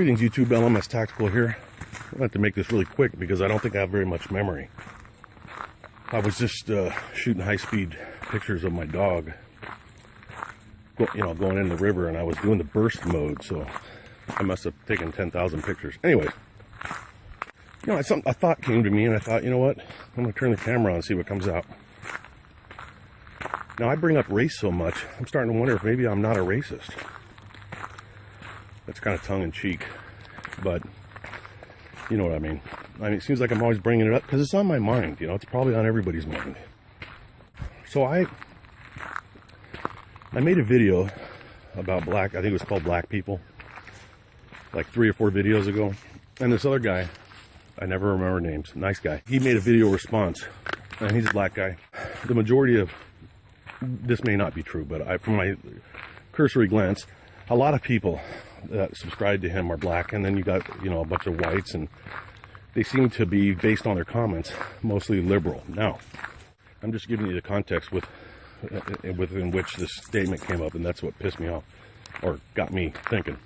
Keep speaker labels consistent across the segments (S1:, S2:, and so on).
S1: Greetings YouTube, LMS Tactical here. I have to make this really quick because I don't think I have very much memory. I was just shooting high-speed pictures of my dog, going in the river, and I was doing the burst mode, so I must have taken 10,000 pictures. Anyway, a thought came to me, and I thought, you know what? I'm going to turn the camera on and see what comes out. Now, I bring up race so much, I'm starting to wonder if maybe I'm not a racist. That's kind of tongue-in-cheek, but you know what I mean. It seems like I'm always bringing it up because it's on my mind. It's probably on everybody's mind. So I made a video about I think it was called Black People, like 3 or 4 videos ago. And this other guy, I never remember names, nice guy, he made a video response, and he's a black guy. The majority of, this may not be true, but from my cursory glance, a lot of people that subscribe to him are black, and then you got a bunch of whites, and they seem to be, based on their comments, mostly liberal. Now, I'm just giving you the context within which this statement came up, and that's what pissed me off, or got me thinking.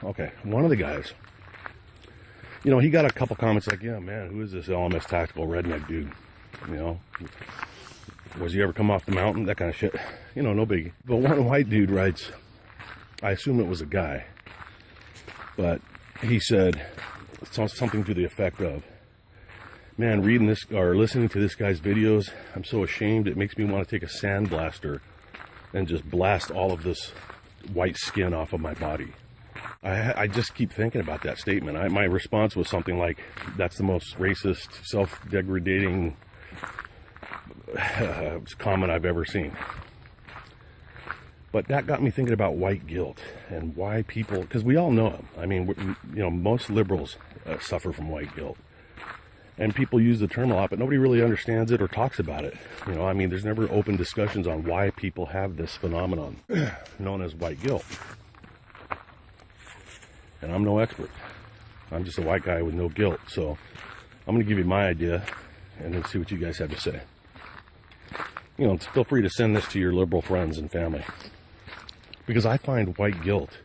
S1: Okay, one of the guys, he got a couple comments like, yeah, man, who is this LMS Tactical redneck dude? Was he ever come off the mountain? That kind of shit. No biggie. But one white dude writes, I assume it was a guy, but he said something to the effect of, man, reading this or listening to this guy's videos, I'm so ashamed. It makes me want to take a sandblaster and just blast all of this white skin off of my body. I just keep thinking about that statement. My response was something like, that's the most racist, self-degrading comment I've ever seen. But that got me thinking about white guilt and why people, because we all know it. Most liberals suffer from white guilt. And people use the term a lot, but nobody really understands it or talks about it. There's never open discussions on why people have this phenomenon known as white guilt. And I'm no expert. I'm just a white guy with no guilt. So I'm going to give you my idea and then see what you guys have to say. Feel free to send this to your liberal friends and family. Because I find white guilt,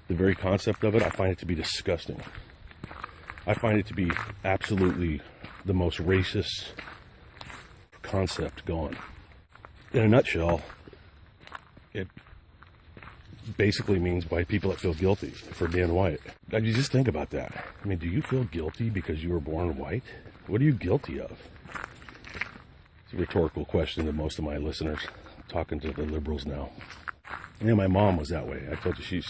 S1: the very concept of it, I find it to be disgusting. I find it to be absolutely the most racist concept going. In a nutshell, it basically means white people that feel guilty for being white. Now, you just think about that. Do you feel guilty because you were born white? What are you guilty of? It's a rhetorical question to most of my listeners. I'm talking to the liberals now. My mom was that way. I told you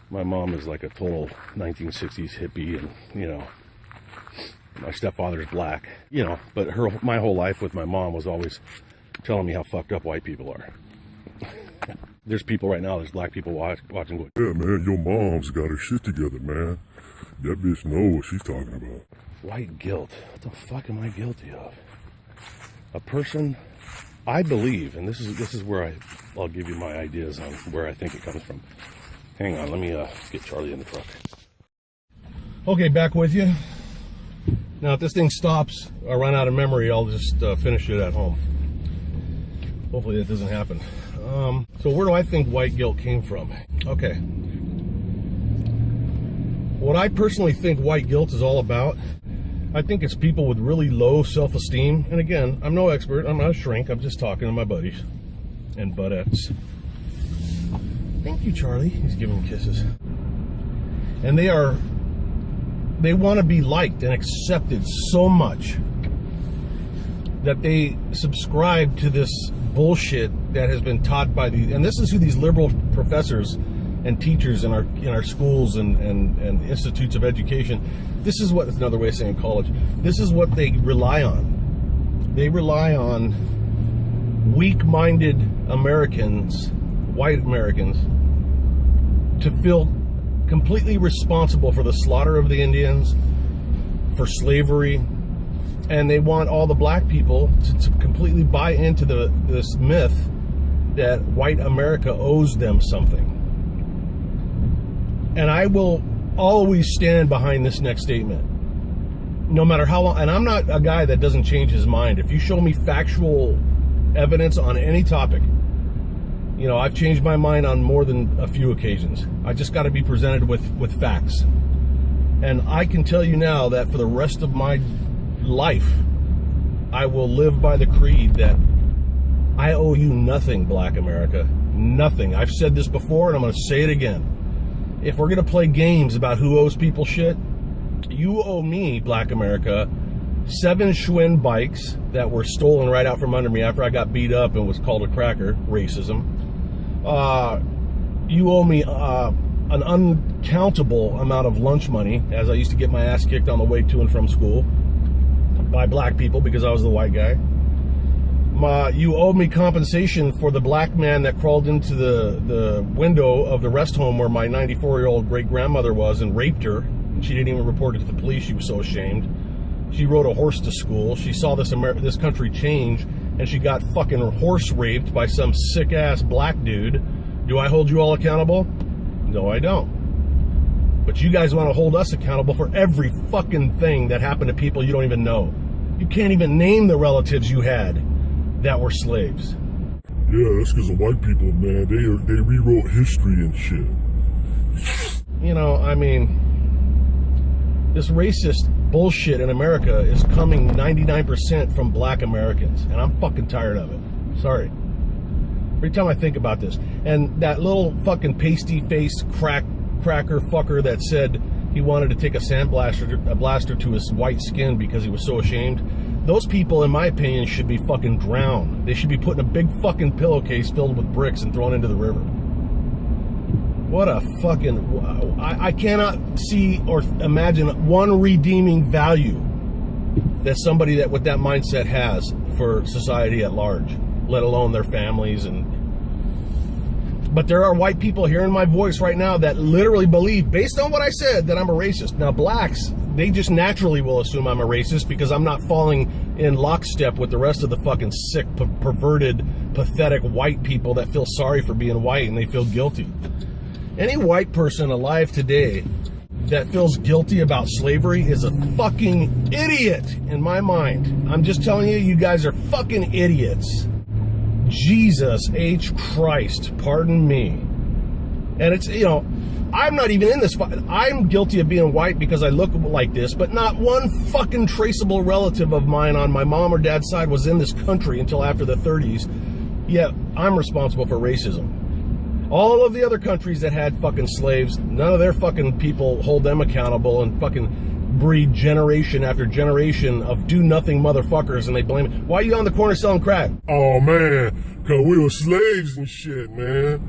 S1: my mom is like a total 1960s hippie, and, my stepfather's black, but my whole life with my mom was always telling me how fucked up white people are. There's people right now, there's black people watching going,
S2: yeah, man, your mom's got her shit together, man. That bitch knows what she's talking about.
S1: White guilt. What the fuck am I guilty of? A person, I believe, and this is where I'll give you my ideas on where I think it comes from. Hang on, let me get Charlie in the truck. Okay, back with you. Now, if this thing stops or run out of memory, I'll just finish it at home. Hopefully that doesn't happen. So where do I think white guilt came from? Okay. What I personally think white guilt is all about, I think it's people with really low self-esteem. And again, I'm no expert. I'm not a shrink. I'm just talking to my buddies and buddettes. Thank you, Charlie. He's giving me kisses. And they want to be liked and accepted so much that they subscribe to this bullshit that has been taught by and this is who these liberal professors and teachers in our schools and institutes of education, this is what, another way of saying college, this is what they rely on. They rely on weak-minded Americans, white Americans, to feel completely responsible for the slaughter of the Indians, for slavery, and they want all the black people to completely buy into this myth that white America owes them something. And I will always stand behind this next statement, no matter how long. And I'm not a guy that doesn't change his mind. If you show me factual evidence on any topic, You know, I've changed my mind on more than a few occasions. I just got to be presented with facts. And I can tell you now that for the rest of my life, I will live by the creed that I owe you nothing, Black America. Nothing. I've said this before, and I'm going to say it again. If we're going to play games about who owes people shit, you owe me, Black America, 7 Schwinn bikes that were stolen right out from under me after I got beat up and was called a cracker. Racism. You owe me an uncountable amount of lunch money, as I used to get my ass kicked on the way to and from school by black people because I was the white guy. You owe me compensation for the black man that crawled into the window of the rest home where my 94-year-old great-grandmother was and raped her. And she didn't even report it to the police. She was so ashamed. She rode a horse to school. She saw this country change, and she got fucking horse raped by some sick-ass black dude. Do I hold you all accountable? No, I don't. But you guys want to hold us accountable for every fucking thing that happened to people you don't even know. You can't even name the relatives you had that were slaves.
S2: Yeah, that's because of white people, man. They rewrote history and shit.
S1: You know, I mean, this racist bullshit in America is coming 99% from black Americans, and I'm fucking tired of it. Sorry. Every time I think about this, and that little fucking pasty-faced cracker fucker that said he wanted to take a blaster to his white skin because he was so ashamed, those people, in my opinion, should be fucking drowned. They should be put in a big fucking pillowcase filled with bricks and thrown into the river. What a fucking... I cannot see or imagine one redeeming value that somebody that with that mindset has for society at large, let alone their families. But there are white people hearing my voice right now that literally believe, based on what I said, that I'm a racist. Now, blacks, they just naturally will assume I'm a racist because I'm not falling in lockstep with the rest of the fucking sick, perverted, pathetic white people that feel sorry for being white and they feel guilty. Any white person alive today that feels guilty about slavery is a fucking idiot in my mind. I'm just telling you, you guys are fucking idiots. Jesus H. Christ, pardon me. And it's, you know, I'm not even in this. I'm guilty of being white because I look like this, but not one fucking traceable relative of mine on my mom or dad's side was in this country until after the 30s. Yet I'm responsible for racism. All of the other countries that had fucking slaves, none of their fucking people hold them accountable and fucking breed generation after generation of do-nothing motherfuckers, and they blame it. Why are you on the corner selling crack?
S2: Oh, man, because we were slaves and shit, man.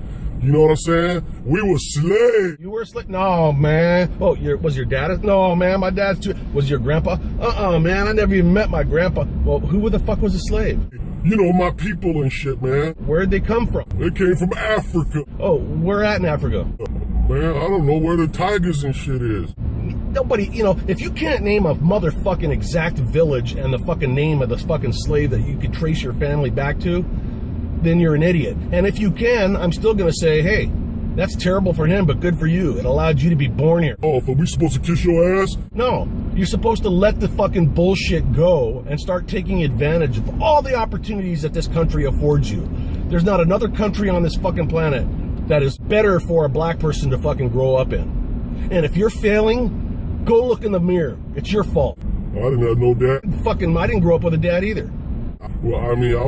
S2: You know what I'm saying? We were slaves.
S1: You were a slave? No, man. Oh, was your dad? No, man, my dad's too. Was your grandpa? Man, I never even met my grandpa. Well, who the fuck was a slave?
S2: You know, my people and shit, man.
S1: Where'd they come from?
S2: They came from Africa.
S1: Oh, where at in Africa?
S2: Man, I don't know where the tigers and shit is.
S1: Nobody, you know, if you can't name a motherfucking exact village and the fucking name of the fucking slave that you could trace your family back to, then you're an idiot. And if you can, I'm still going to say, hey, that's terrible for him, but good for you. It allowed you to be born here.
S2: Oh, but we supposed to kiss your ass?
S1: No, you're supposed to let the fucking bullshit go and start taking advantage of all the opportunities that this country affords you. There's not another country on this fucking planet that is better for a black person to fucking grow up in. And if you're failing, go look in the mirror. It's your fault.
S2: I didn't have no dad.
S1: Fucking, I didn't grow up with a dad either.
S2: Well, I mean, I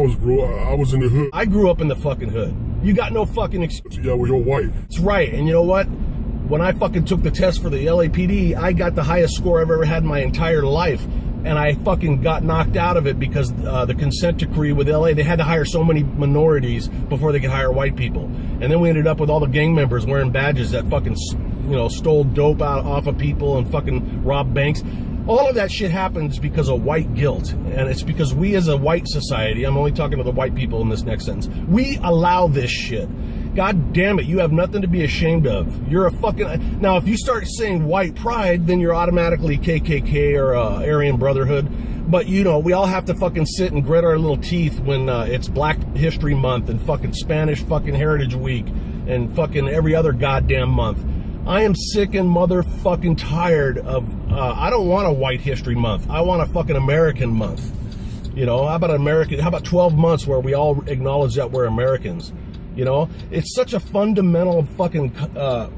S2: was in the hood.
S1: I grew up in the fucking hood. You got no fucking excuse.
S2: Yeah, well, you're white.
S1: That's right. And you know what? When I fucking took the test for the LAPD, I got the highest score I've ever had in my entire life. And I fucking got knocked out of it because the consent decree with LA, they had to hire so many minorities before they could hire white people. And then we ended up with all the gang members wearing badges that fucking, you know, stole dope off of people and fucking robbed banks. All of that shit happens because of white guilt. And it's because we as a white society, I'm only talking to the white people in this next sentence, we allow this shit. God damn it, you have nothing to be ashamed of. You're a fucking... Now, if you start saying white pride, then you're automatically KKK or Aryan Brotherhood. But, you know, we all have to fucking sit and grit our little teeth when it's Black History Month and fucking Spanish fucking Heritage Week and fucking every other goddamn month. I am sick and motherfucking tired of... I don't want a White History Month. I want a fucking American month. You know, how about 12 months where we all acknowledge that we're Americans? You know, it's such a fundamental fucking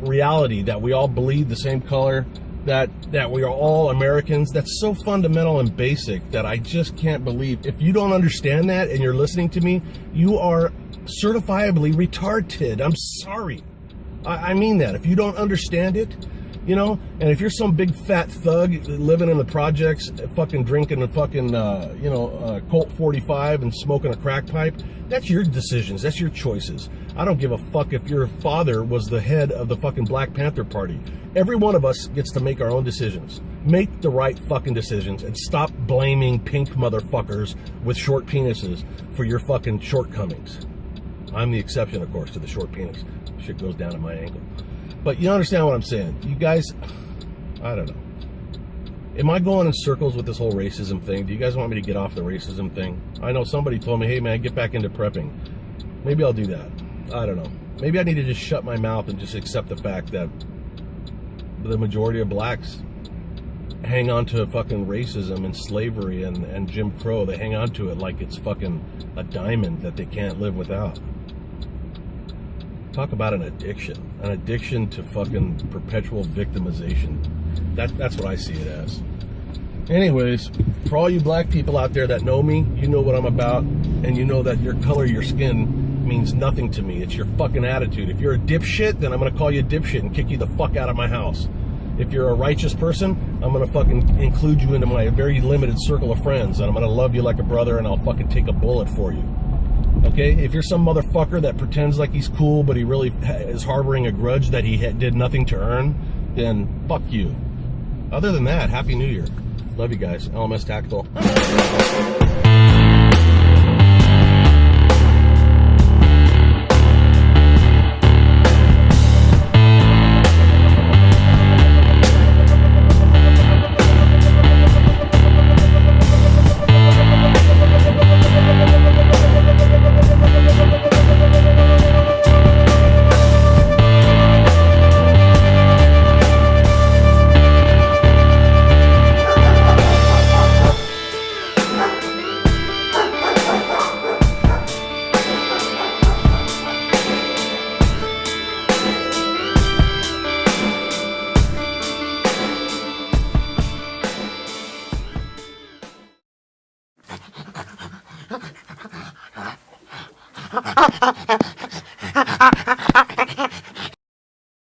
S1: reality that we all bleed the same color, that we are all Americans. That's so fundamental and basic that I just can't believe. If you don't understand that and you're listening to me, you are certifiably retarded. I'm sorry. I mean that. If you don't understand it, you know, and if you're some big fat thug living in the projects, fucking drinking a fucking, Colt 45 and smoking a crack pipe, that's your decisions. That's your choices. I don't give a fuck if your father was the head of the fucking Black Panther Party. Every one of us gets to make our own decisions. Make the right fucking decisions and stop blaming pink motherfuckers with short penises for your fucking shortcomings. I'm the exception, of course, to the short penis. Shit goes down at my ankle. But you understand what I'm saying. You guys, I don't know. Am I going in circles with this whole racism thing? Do you guys want me to get off the racism thing? I know somebody told me, hey man, get back into prepping. Maybe I'll do that. I don't know. Maybe I need to just shut my mouth and just accept the fact that the majority of blacks hang on to fucking racism and slavery and Jim Crow. They hang on to it like it's fucking a diamond that they can't live without. Talk about an addiction to fucking perpetual victimization. That's what I see it as. Anyways, for all you black people out there that know me, you know what I'm about, and you know that your color of your skin means nothing to me. It's your fucking attitude. If you're a dipshit, then I'm gonna call you a dipshit and kick you the fuck out of my house. If you're a righteous person, I'm gonna fucking include you into my very limited circle of friends, and I'm gonna love you like a brother, and I'll fucking take a bullet for you. Okay, if you're some motherfucker that pretends like he's cool, but he really is harboring a grudge that he did nothing to earn, then fuck you. Other than that, Happy New Year. Love you guys. LMS Tactical.